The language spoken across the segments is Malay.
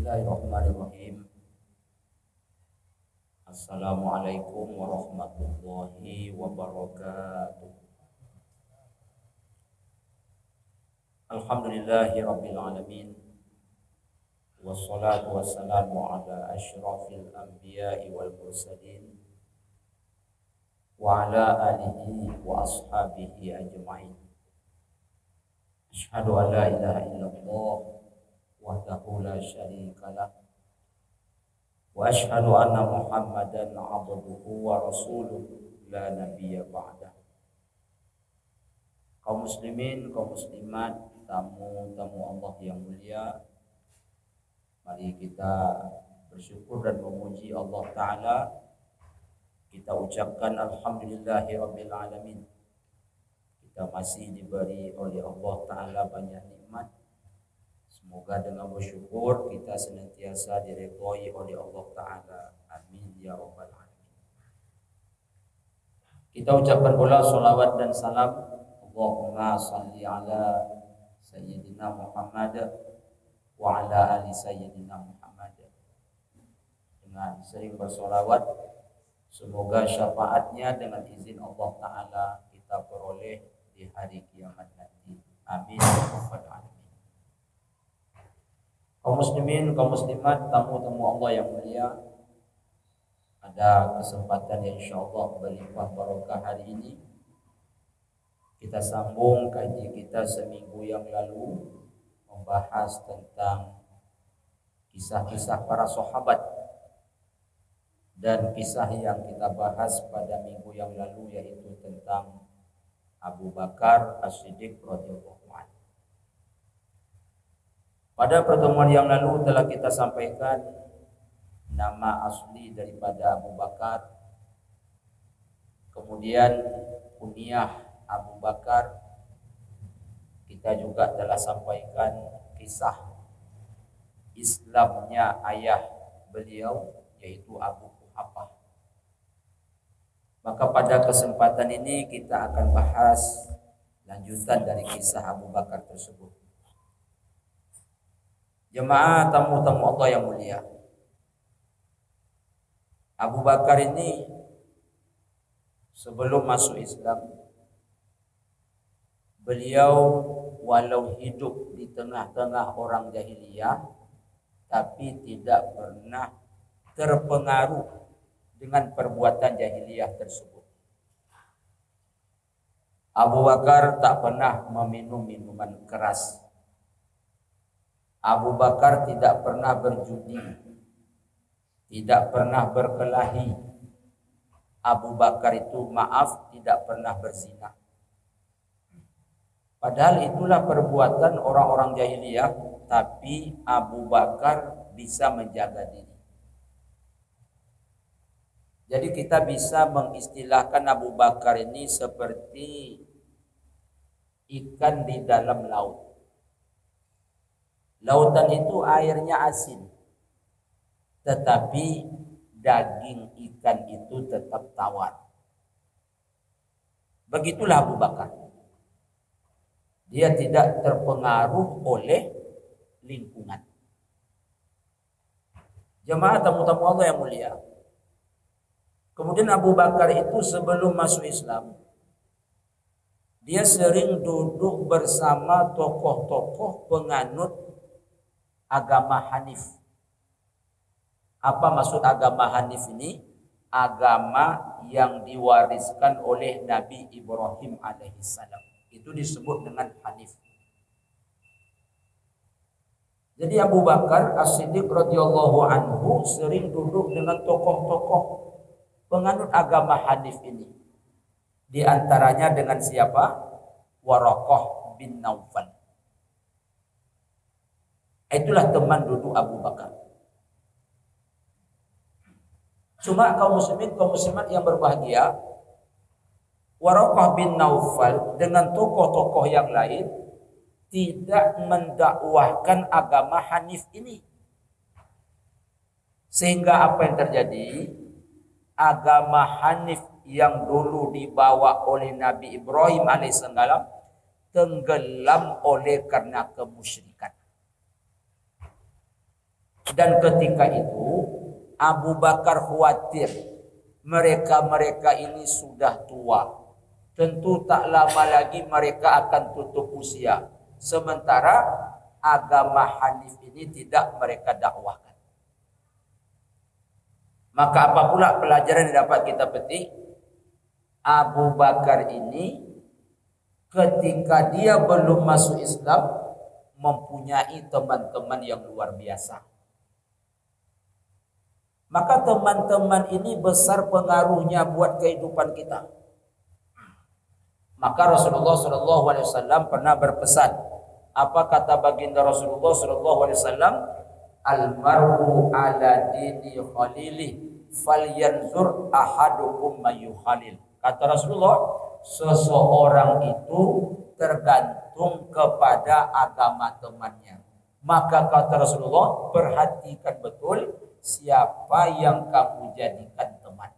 Bismillahirrahmanirrahim. Assalamualaikum warahmatullahi wabarakatuh. Alhamdulillahi rabbil alamin. Wassalatu wassalamu ala asyrafil anbiya'i wal mursalin wa ala alihi wa ashabihi ajma'in. Asyhadu an la ilaha illallah wahdahu la syarika lah wa asyhadu anna Muhammadan abduhu wa rasuluhu la nabiyya ba'dah. Kaum muslimin, kaum muslimat, tamu-tamu Allah yang mulia, mari kita bersyukur dan memuji Allah Ta'ala. Kita ucapkan alhamdulillahi rabbil alamin. Kita masih diberi oleh Allah Ta'ala banyak nikmat. Semoga dengan bersyukur kita senantiasa diridhai oleh Allah Ta'ala. Amin ya rabbal alamin. Kita ucapkan pula salawat dan salam, Allahumma salli ala Sayyidina Muhammad wa ala ali Sayyidina Muhammad. Dengan sering bersolawat, semoga syafaatnya dengan izin Allah Ta'ala kita peroleh di hari kiamat nanti. Amin ya rabbal alamin. Kaum muslimin, kaum muslimat, tamu-tamu Allah yang mulia, ada kesempatan yang insyaallah berlimpah barokah hari ini. Kita sambung kaji kita seminggu yang lalu, membahas tentang kisah-kisah para sahabat. Dan kisah yang kita bahas pada minggu yang lalu yaitu tentang Abu Bakar As-Siddiq radhiyallahu anhu. Pada pertemuan yang lalu telah kita sampaikan nama asli daripada Abu Bakar, kemudian kunyah Abu Bakar. Kita juga telah sampaikan kisah Islamnya ayah beliau yaitu Abu Quhafah. Maka pada kesempatan ini kita akan bahas lanjutan dari kisah Abu Bakar tersebut. Jemaah tamu-tamu Allah yang mulia, Abu Bakar ini sebelum masuk Islam, beliau walau hidup di tengah-tengah orang jahiliyah, tapi tidak pernah terpengaruh dengan perbuatan jahiliyah tersebut. Abu Bakar tak pernah meminum minuman keras. Abu Bakar tidak pernah berjudi, tidak pernah berkelahi. Abu Bakar itu tidak pernah berzina. Padahal itulah perbuatan orang-orang jahiliyah, tapi Abu Bakar bisa menjaga diri. Jadi kita bisa mengistilahkan Abu Bakar ini seperti ikan di dalam laut. Lautan itu airnya asin, tetapi daging ikan itu tetap tawar. Begitulah Abu Bakar. Dia tidak terpengaruh oleh lingkungan. Jemaah tamu-tamu Allah yang mulia. Kemudian Abu Bakar itu sebelum masuk Islam, dia sering duduk bersama tokoh-tokoh penganut agama Hanif. Apa maksud agama Hanif ini? Agama yang diwariskan oleh Nabi Ibrahim alaihissalam. Itu disebut dengan Hanif. Jadi Abu Bakar As-Siddiq radhiyallahu anhu sering duduk dengan tokoh-tokoh penganut agama Hanif ini. Di antaranya dengan siapa? Waraqah bin Naufal. Itulah teman duduk Abu Bakar. Cuma kaum muslimin, kaum muslimat yang berbahagia, Waraqah bin Naufal dengan tokoh-tokoh yang lain tidak mendakwahkan agama Hanif ini. Sehingga apa yang terjadi? Agama Hanif yang dulu dibawa oleh Nabi Ibrahim alaihissalam tenggelam oleh karena kemusyrikan. Dan ketika itu Abu Bakar khawatir mereka-mereka ini sudah tua. Tentu tak lama lagi mereka akan tutup usia. Sementara agama Hanif ini tidak mereka dakwahkan. Maka apa pula pelajaran yang dapat kita petik? Abu Bakar ini ketika dia belum masuk Islam mempunyai teman-teman yang luar biasa. Maka teman-teman ini besar pengaruhnya buat kehidupan kita. Maka Rasulullah SAW pernah berpesan. Apa kata baginda Rasulullah SAW? Almaru ala dini khalili falyanzur ahadukum mayukhalil. Kata Rasulullah, seseorang itu tergantung kepada agama temannya. Maka kata Rasulullah, perhatikan betul siapa yang kamu jadikan teman.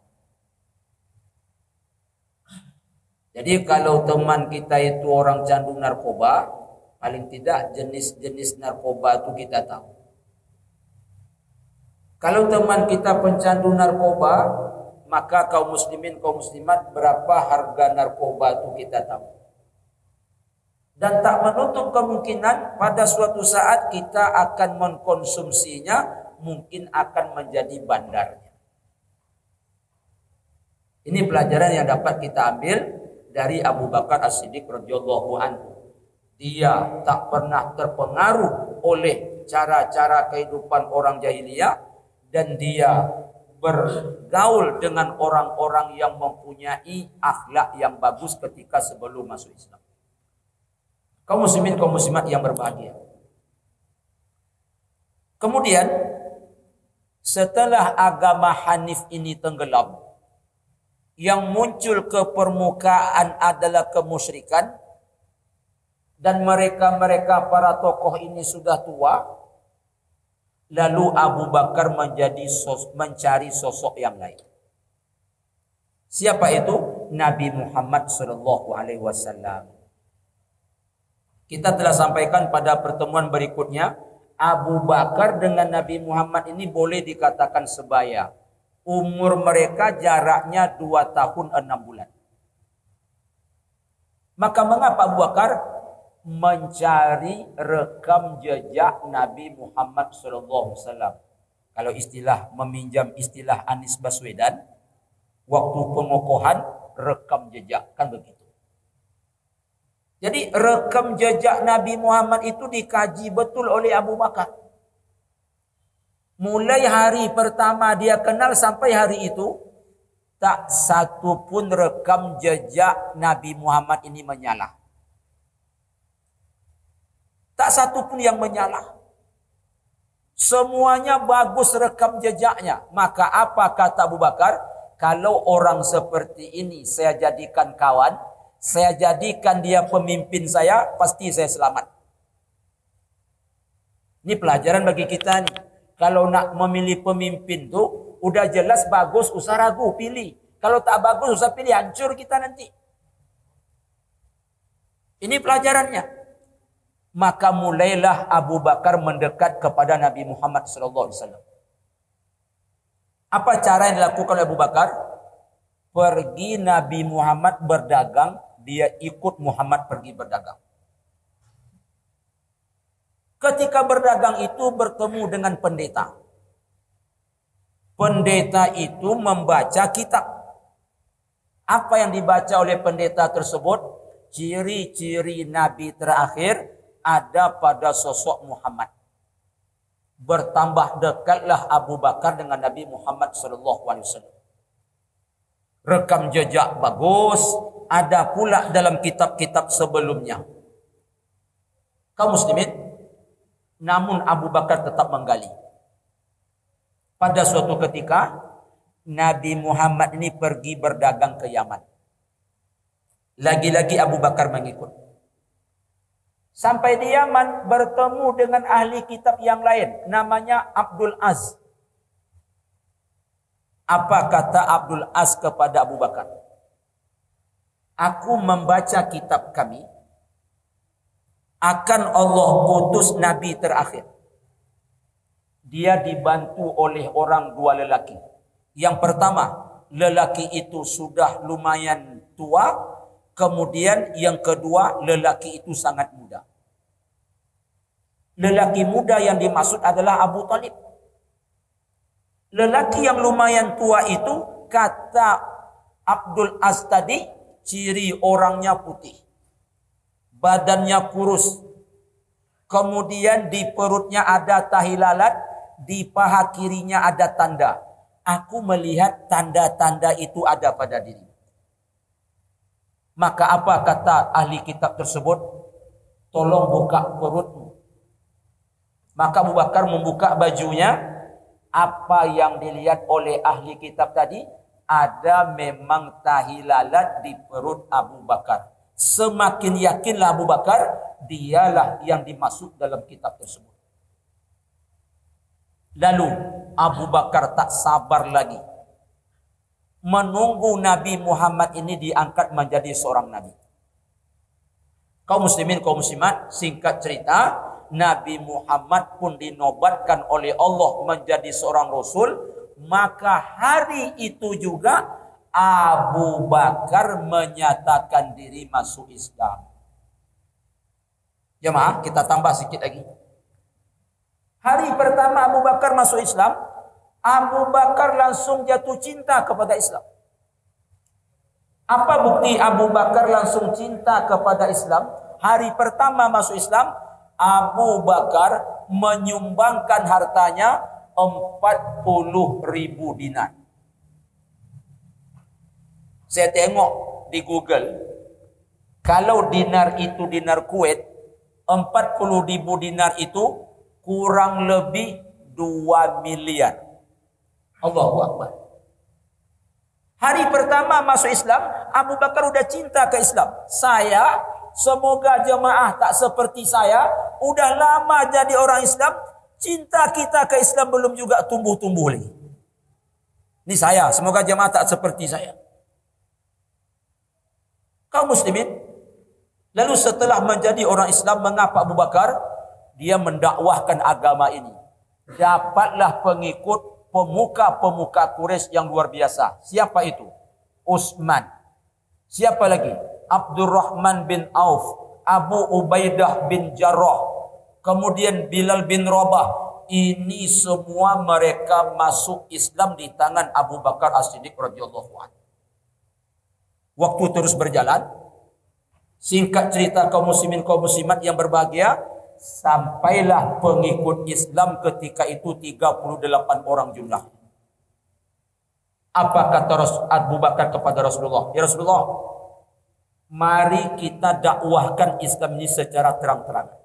Jadi kalau teman kita itu orang candu narkoba, paling tidak jenis-jenis narkoba itu kita tahu. Kalau teman kita pencandu narkoba, maka kaum muslimin, kaum muslimat, berapa harga narkoba itu kita tahu. Dan tak menutup kemungkinan pada suatu saat kita akan mengkonsumsinya, mungkin akan menjadi bandarnya. Ini pelajaran yang dapat kita ambil dari Abu Bakar As-Siddiq radhiyallahu anhu. Dia tak pernah terpengaruh oleh cara-cara kehidupan orang jahiliyah dan dia bergaul dengan orang-orang yang mempunyai akhlak yang bagus ketika sebelum masuk Islam. Kaum muslimin, kaum muslimat yang berbahagia. Kemudian setelah agama Hanif ini tenggelam, yang muncul ke permukaan adalah kemusyrikan, dan mereka-mereka para tokoh ini sudah tua. Lalu Abu Bakar mencari sosok yang lain. Siapa itu? Nabi Muhammad SAW. Kita telah sampaikan pada pertemuan berikutnya, Abu Bakar dengan Nabi Muhammad ini boleh dikatakan sebaya. Umur mereka jaraknya 2 tahun 6 bulan. Maka mengapa Abu Bakar mencari rekam jejak Nabi Muhammad SAW? Kalau meminjam istilah Anies Baswedan, waktu pengokohan rekam jejak, kan begitu. Jadi rekam jejak Nabi Muhammad itu dikaji betul oleh Abu Bakar. Mulai hari pertama dia kenal sampai hari itu, tak satu pun rekam jejak Nabi Muhammad ini menyalah. Tak satu pun yang menyalah. Semuanya bagus rekam jejaknya. Maka apa kata Abu Bakar? Kalau orang seperti ini saya jadikan kawan, saya jadikan dia pemimpin saya, pasti saya selamat. Ini pelajaran bagi kita nih. Kalau nak memilih pemimpin tuh udah jelas bagus, usah ragu, pilih. Kalau tak bagus, usah pilih, hancur kita nanti. Ini pelajarannya. Maka mulailah Abu Bakar mendekat kepada Nabi Muhammad SAW. Apa cara yang dilakukan oleh Abu Bakar? Pergi Nabi Muhammad berdagang, dia ikut Muhammad pergi berdagang. Ketika berdagang itu bertemu dengan pendeta. Pendeta itu membaca kitab. Apa yang dibaca oleh pendeta tersebut? Ciri-ciri Nabi terakhir ada pada sosok Muhammad. Bertambah dekatlah Abu Bakar dengan Nabi Muhammad SAW. Rekam jejak bagus, ada pula dalam kitab-kitab sebelumnya. Kaum muslimin, namun Abu Bakar tetap menggali. Pada suatu ketika, Nabi Muhammad ini pergi berdagang ke Yaman. Lagi-lagi Abu Bakar mengikut. Sampai di Yaman bertemu dengan ahli kitab yang lain. Namanya Abdul Az. Apa kata Abdul Az kepada Abu Bakar? Aku membaca kitab kami. Akan Allah utus Nabi terakhir. dia dibantu oleh orang dua lelaki. Yang pertama, lelaki itu sudah lumayan tua. Kemudian yang kedua, lelaki itu sangat muda. Lelaki muda yang dimaksud adalah Abu Talib. Lelaki yang lumayan tua itu, kata Abdul Az tadi, ciri orangnya putih, badannya kurus, kemudian di perutnya ada tahi lalat, di paha kirinya ada tanda. Aku melihat tanda-tanda itu ada pada diri. Maka apa kata ahli kitab tersebut? Tolong buka perutmu. Maka Abu Bakar membuka bajunya. Apa yang dilihat oleh ahli kitab tadi, ada memang tahi lalat di perut Abu Bakar. Semakin yakinlah Abu Bakar, dialah yang dimaksud dalam kitab tersebut. Lalu Abu Bakar tak sabar lagi, menunggu Nabi Muhammad ini diangkat menjadi seorang Nabi. Kaum muslimin, kaum muslimat, singkat cerita, Nabi Muhammad pun dinobatkan oleh Allah menjadi seorang Rasul. Maka hari itu juga Abu Bakar menyatakan diri masuk Islam. Jemaah, kita tambah sedikit lagi. Hari pertama Abu Bakar masuk Islam, Abu Bakar langsung jatuh cinta kepada Islam. Apa bukti Abu Bakar langsung cinta kepada Islam? Hari pertama masuk Islam, Abu Bakar menyumbangkan hartanya 40.000 dinar. Saya tengok di Google, kalau dinar itu dinar Kuwait, 40.000 dinar itu kurang lebih 2 miliar. Allahu Akbar. Hari pertama masuk Islam, Abu Bakar udah cinta ke Islam. Saya, semoga jemaah tak seperti saya, udah lama jadi orang Islam, cinta kita ke Islam belum juga tumbuh-tumbuh lagi. Ini saya, semoga jemaah tak seperti saya. Kaum muslimin, lalu setelah menjadi orang Islam, mengapa Abu Bakar? Dia mendakwahkan agama ini. Dapatlah pengikut pemuka-pemuka Quraisy yang luar biasa. Siapa itu? Utsman. Siapa lagi? Abdurrahman bin Auf, Abu Ubaidah bin Jarrah, kemudian Bilal bin Rabah. Ini semua mereka masuk Islam di tangan Abu Bakar As-Siddiq radhiyallahu anhu. Waktu terus berjalan. Singkat cerita kaum muslimin kaum muslimat yang berbahagia, sampailah pengikut Islam ketika itu 38 orang jumlah. Apa kata Abu Bakar kepada Rasulullah? Ya Rasulullah, mari kita dakwahkan Islam ini secara terang-terangan.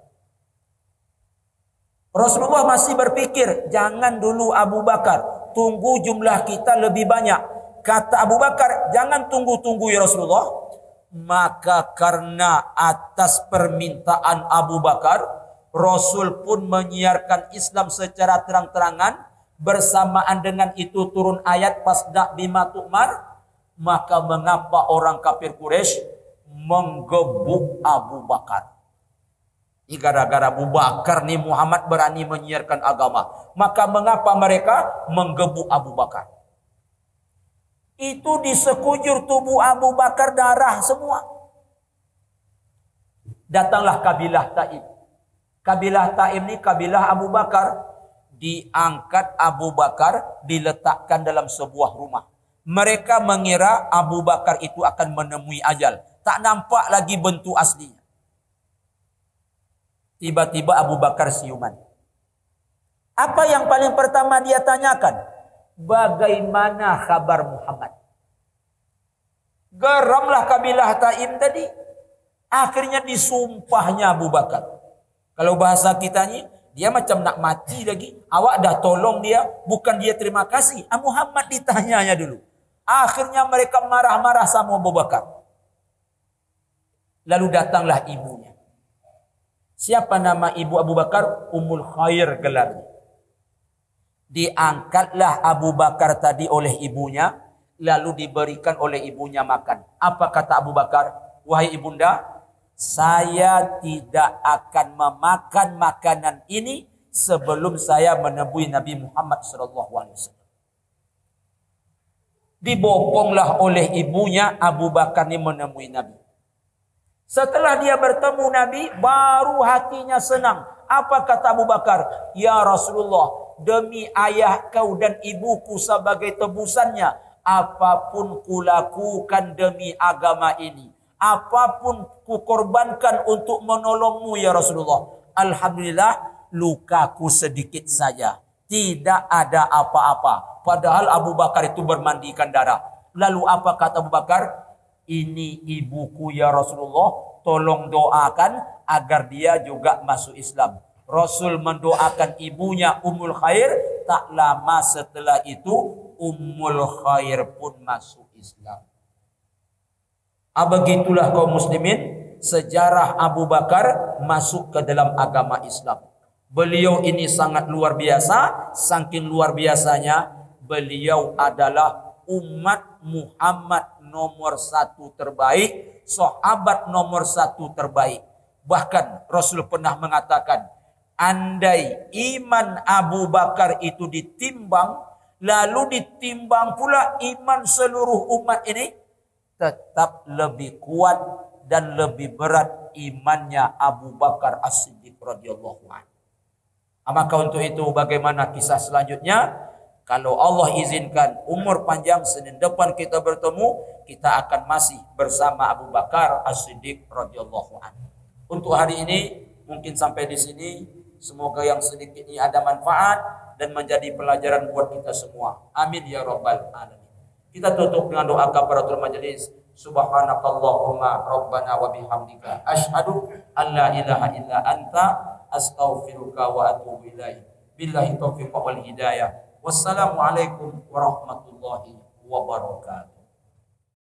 Rasulullah masih berpikir, jangan dulu Abu Bakar, tunggu jumlah kita lebih banyak. Kata Abu Bakar, jangan tunggu-tunggu ya Rasulullah. Maka karena atas permintaan Abu Bakar, Rasul pun menyiarkan Islam secara terang-terangan. Bersamaan dengan itu turun ayat fasda bima tu'mar. Maka mengapa orang kafir Quraisy menggebuk Abu Bakar? Ini gara-gara Abu Bakar nih Muhammad berani menyiarkan agama. Maka mengapa mereka menggebuk Abu Bakar? Itu di sekujur tubuh Abu Bakar darah semua. Datanglah kabilah Taim. Kabilah Taim ini kabilah Abu Bakar. Diangkat Abu Bakar, diletakkan dalam sebuah rumah. Mereka mengira Abu Bakar itu akan menemui ajal. Tak nampak lagi bentuk aslinya. Tiba-tiba Abu Bakar siuman. Apa yang paling pertama dia tanyakan? Bagaimana kabar Muhammad? Geramlah kabilah Taim tadi. Akhirnya disumpahnya Abu Bakar. Kalau bahasa kita ni, dia macam nak mati lagi. Awak dah tolong dia, bukan dia terima kasih. Muhammad ditanyanya dulu. Akhirnya mereka marah-marah sama Abu Bakar. Lalu datanglah ibunya. Siapa nama ibu Abu Bakar? Ummul Khair gelarnya. Diangkatlah Abu Bakar tadi oleh ibunya, lalu diberikan oleh ibunya makan. Apa kata Abu Bakar? Wahai ibunda, saya tidak akan memakan makanan ini sebelum saya menemui Nabi Muhammad SAW. Diboponglah oleh ibunya Abu Bakar ni menemui Nabi. Setelah dia bertemu Nabi, baru hatinya senang. Apa kata Abu Bakar? Ya Rasulullah, demi ayah kau dan ibuku sebagai tebusannya, apapun kulakukan demi agama ini, apapun kukorbankan untuk menolongmu ya Rasulullah. Alhamdulillah, lukaku sedikit saja, tidak ada apa-apa. Padahal Abu Bakar itu bermandikan darah. Lalu apa kata Abu Bakar? Ini ibuku ya Rasulullah, tolong doakan agar dia juga masuk Islam. Rasul mendoakan ibunya Ummul Khair, tak lama setelah itu Ummul Khair pun masuk Islam. Begitulah kaum muslimin, sejarah Abu Bakar masuk ke dalam agama Islam. Beliau ini sangat luar biasa, saking luar biasanya beliau adalah umat Muhammad nomor 1 terbaik, sahabat nomor 1 terbaik. Bahkan Rasul pernah mengatakan, andai iman Abu Bakar itu ditimbang, lalu ditimbang pula iman seluruh umat ini, tetap lebih kuat dan lebih berat imannya Abu Bakar As-Siddiq radhiyallahu anhu. Maka untuk itu bagaimana kisah selanjutnya? Kalau Allah izinkan umur panjang, Senin depan kita bertemu, kita akan masih bersama Abu Bakar As-Siddiq radhiyallahu anhu. Untuk hari ini mungkin sampai di sini. Semoga yang sedikit ini ada manfaat dan menjadi pelajaran buat kita semua. Amin ya rabbal alamin. Kita tutup dengan doa kafaratul majelis. Subhanakallahumma rabbana wa bihamdika asyhadu an la ilaha illa anta astaghfiruka wa atubu ilaik. Billahi taufiq wal hidayah. Wassalamualaikum warahmatullahi wabarakatuh.